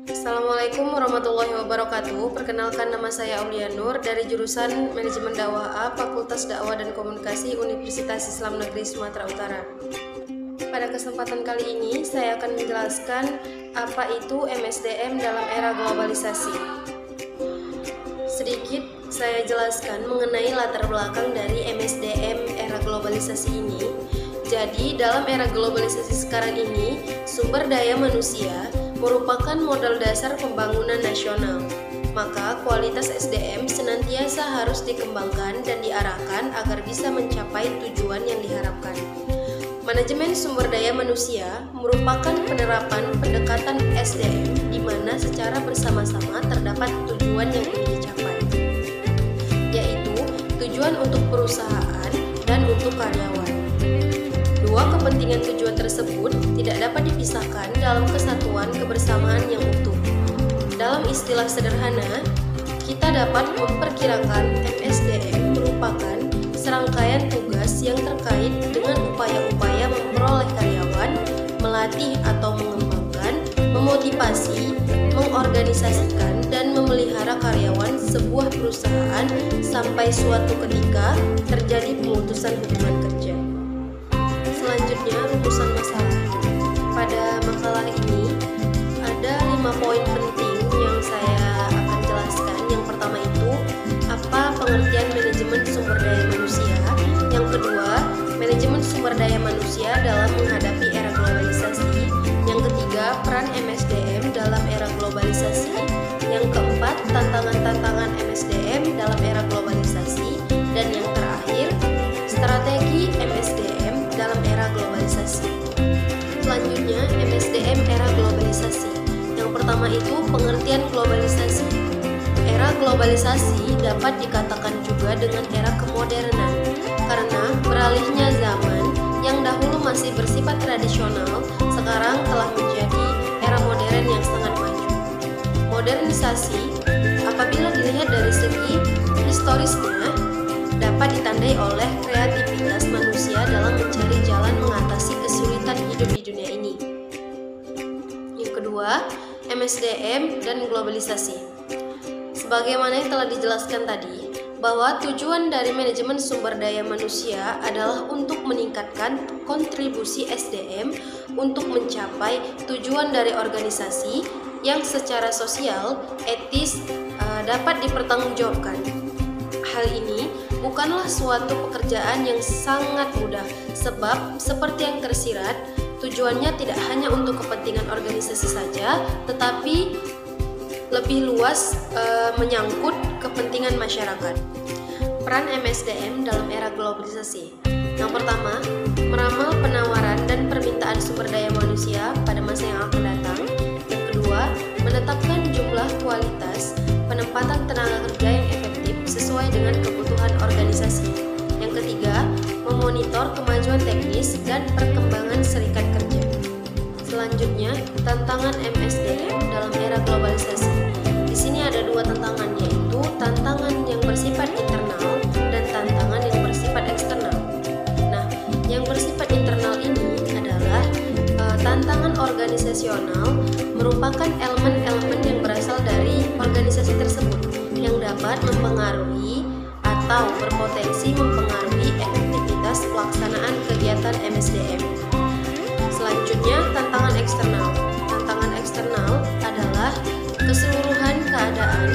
Assalamualaikum warahmatullahi wabarakatuh. Perkenalkan, nama saya Aulia Nur dari jurusan Manajemen Dakwah A, Fakultas Dakwah dan Komunikasi Universitas Islam Negeri Sumatera Utara. Pada kesempatan kali ini saya akan menjelaskan apa itu MSDM dalam era globalisasi. Sedikit saya jelaskan mengenai latar belakang dari MSDM era globalisasi ini. Jadi, dalam era globalisasi sekarang ini, sumber daya manusia merupakan modal dasar pembangunan nasional. Maka, kualitas SDM senantiasa harus dikembangkan dan diarahkan agar bisa mencapai tujuan yang diharapkan. Manajemen sumber daya manusia merupakan penerapan pendekatan SDM di mana secara bersama-sama terdapat tujuan yang ingin dicapai, yaitu tujuan untuk perusahaan dan untuk karyawan. Dua kepentingan tujuan tersebut tidak dapat dipisahkan dalam kesatuan kebersamaan yang utuh. Dalam istilah sederhana, kita dapat memperkirakan MSDM merupakan serangkaian tugas yang terkait dengan upaya-upaya memperoleh karyawan, melatih atau mengembangkan, memotivasi, mengorganisasikan, dan memelihara karyawan sebuah perusahaan sampai suatu ketika terjadi pemutusan hubungan kerja. Selanjutnya, rumusan masalah. Pada makalah ini ada 5 poin penting yang saya akan jelaskan. Yang pertama itu, apa pengertian manajemen sumber daya manusia. Yang kedua, manajemen sumber daya manusia dalam menghadapi era globalisasi. Yang ketiga, peran MSDM dalam era globalisasi. Yang keempat, tantangan-tantangan MSDM dalam era globalisasi. Dan yang terakhir, strategi MSDM dalam era globalisasi. Selanjutnya, MSDM era globalisasi. Yang pertama itu pengertian globalisasi. Era globalisasi dapat dikatakan juga dengan era kemodernan, karena beralihnya zaman yang dahulu masih bersifat tradisional, sekarang telah menjadi era modern yang sangat maju. Modernisasi, apabila dilihat dari segi historisnya, dapat ditandai oleh kreativitas manusia dalam mencari jalan mengatasi kesulitan hidup di dunia ini. Yang kedua, MSDM dan globalisasi. Sebagaimana yang telah dijelaskan tadi, bahwa tujuan dari manajemen sumber daya manusia adalah untuk meningkatkan kontribusi SDM untuk mencapai tujuan dari organisasi yang secara sosial, etis, dapat dipertanggungjawabkan. Hal ini bukanlah suatu pekerjaan yang sangat mudah, sebab seperti yang tersirat, tujuannya tidak hanya untuk kepentingan organisasi saja, tetapi lebih luas menyangkut kepentingan masyarakat. Peran MSDM dalam era globalisasi. Yang pertama, meramal penawaran dan permintaan sumber daya manusia pada masa yang akan datang. Yang kedua, menetapkan jumlah, kualitas, penempatan tenaga kerja yang efektif sesuai dengan kebutuhan organisasi. Yang ketiga, memonitor kemajuan teknis dan perkembangan serikat kerja. Selanjutnya, tantangan MSDM dalam era globalisasi. Di sini ada 2 tantangan, yaitu tantangan yang bersifat internal dan tantangan yang bersifat eksternal. Nah, yang bersifat internal ini adalah tantangan organisasional, merupakan elemen-elemen yang berasal dari organisasi tersebut yang dapat mempengaruhi atau berpotensi mempengaruhi efektivitas pelaksanaan kegiatan MSDM. Selanjutnya, tantangan eksternal. Tantangan eksternal adalah keseluruhan keadaan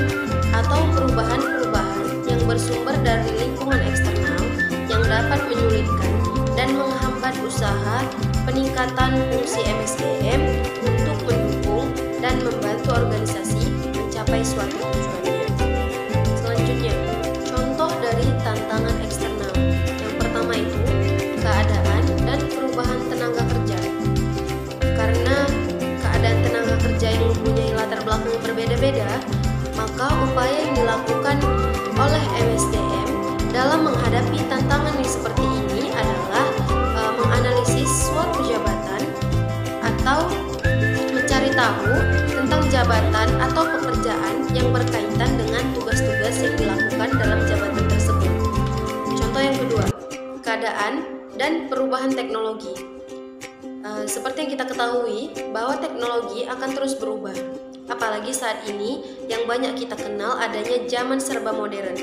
atau perubahan-perubahan yang bersumber dari lingkungan eksternal yang dapat menyulitkan dan menghambat usaha peningkatan fungsi MSDM untuk mendukung dan membantu organisasi mencapai suatu tujuannya. Selanjutnya, contoh dari tantangan eksternal. Yang pertama itu, keadaan dan perubahan tenaga kerja. Karena keadaan tenaga kerja yang mempunyai latar belakang yang berbeda-beda, maka upaya yang dilakukan oleh MSDM dalam menghadapi tantangan yang seperti ini adalah menganalisis suatu jabatan atau mencari tahu tentang jabatan atau pekerjaan yang berkaitan dengan tugas-tugas yang dilakukan dalam jabatan tersebut. Contoh yang kedua, keadaan dan perubahan teknologi. Seperti yang kita ketahui bahwa teknologi akan terus berubah. Apalagi saat ini yang banyak kita kenal adanya zaman serba modern.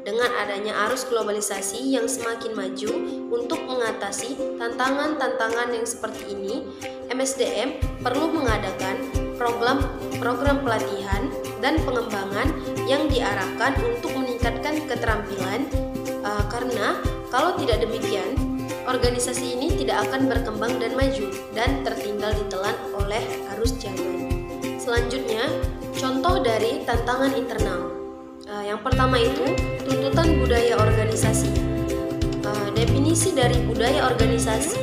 Dengan adanya arus globalisasi yang semakin maju untuk mengatasi tantangan-tantangan yang seperti ini, MSDM perlu mengadakan program pelatihan dan pengembangan yang diarahkan untuk meningkatkan keterampilan, karena kalau tidak demikian, organisasi ini tidak akan berkembang dan maju dan tertinggal ditelan oleh arus zaman. Selanjutnya, contoh dari tantangan internal. Yang pertama itu tuntutan budaya organisasi. Definisi dari budaya organisasi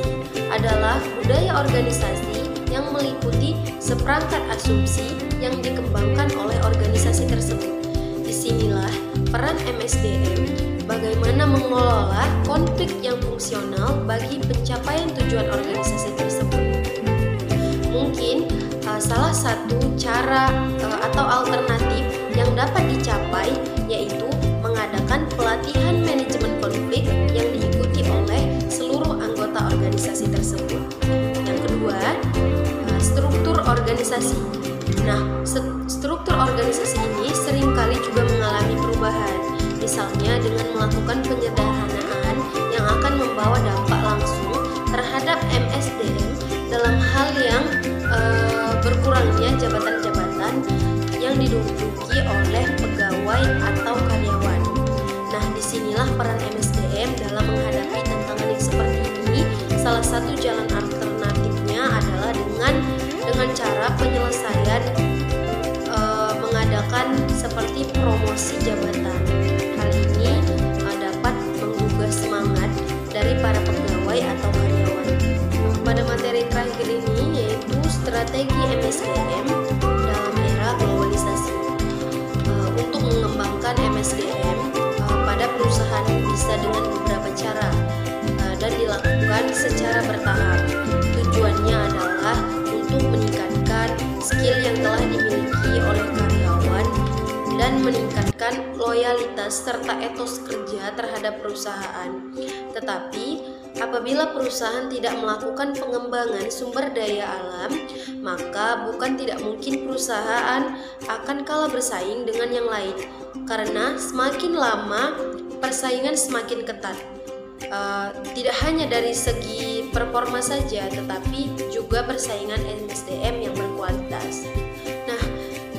adalah budaya organisasi yang meliputi seperangkat asumsi yang dikembangkan oleh organisasi tersebut. Disinilah peran MSDM bagaimana mengelola konflik yang fungsional bagi pencapaian tujuan organisasi tersebut. Mungkin salah satu cara atau alternatif yang dapat dicapai yaitu mengadakan pelatihan manajemen konflik yang diikuti oleh seluruh anggota organisasi tersebut. Yang kedua, struktur organisasi. Nah, struktur organisasi ini seringkali juga mengalami perubahan, misalnya dengan melakukan penyederhanaan yang akan membawa dampak langsung terhadap MSDM dalam hal yang berkurangnya jabatan-jabatan yang diduduki oleh pegawai atau karyawan. Nah, disinilah peran MSDM dalam menghadapi tantangan yang seperti ini. Salah satu jalan alternatifnya adalah dengan cara penyelesaian mengadakan seperti promosi jabatan. Hal ini dapat menggugah semangat dari para pegawai atau karyawan. Pada materi terakhir ini yaitu strategi MSDM dalam era globalisasi. Untuk mengembangkan MSDM pada perusahaan bisa dengan beberapa cara dan dilakukan secara bertahap. Tujuannya adalah untuk meningkatkan skill yang telah dimiliki oleh karyawan dan meningkatkan loyalitas serta etos kerja terhadap perusahaan. Tetapi apabila perusahaan tidak melakukan pengembangan sumber daya alam, maka bukan tidak mungkin perusahaan akan kalah bersaing dengan yang lain, karena semakin lama persaingan semakin ketat. Tidak hanya dari segi performa saja, tetapi juga persaingan MSDM yang berkualitas. Nah,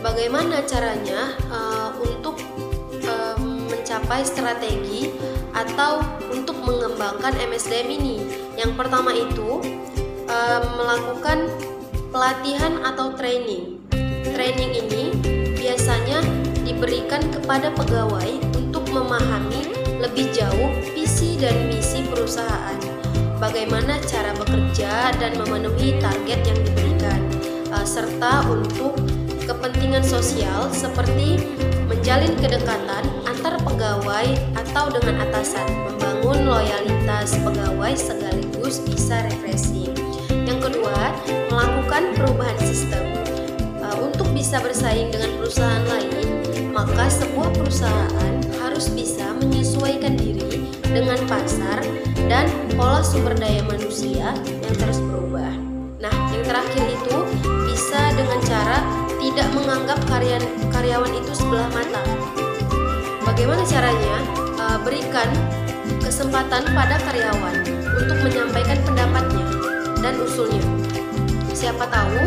bagaimana caranya untuk mencapai strategi atau untuk mengembangkan MSDM ini? Yang pertama itu melakukan pelatihan atau training. Training ini biasanya diberikan kepada pegawai untuk memahami lebih jauh visi dan misi perusahaan, bagaimana cara bekerja dan memenuhi target yang diberikan, serta untuk kepentingan sosial seperti menjalin kedekatan antar pegawai atau dengan atasan, membangun loyalitas pegawai sekaligus bisa refreshing. Yang kedua, melakukan perubahan sistem. Untuk bisa bersaing dengan perusahaan lain, maka sebuah perusahaan harus bisa menyesuaikan diri dengan pasar dan pola sumber daya manusia yang terus berubah. Nah, yang terakhir itu bisa dengan cara tidak menganggap karyawan itu sebelah mata. Bagaimana caranya? Berikan kesempatan pada karyawan untuk menyampaikan pendapatnya dan usulnya. Siapa tahu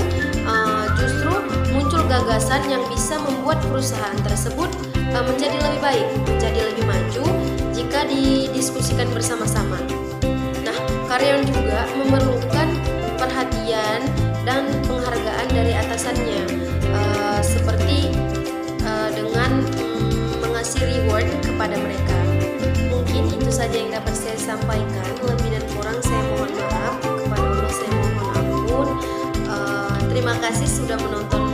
justru muncul gagasan yang bisa membuat perusahaan tersebut menjadi lebih baik, menjadi lebih maju jika didiskusikan bersama-sama. Nah, karyawan juga memerlukan perhatian dan penghargaan dari atasannya, seperti dengan mengasih reward kepada mereka. Mungkin itu saja yang dapat saya sampaikan. Lebih dan kurang saya mohon maaf. Kepada Allah saya mohon ampun. Terima kasih sudah menonton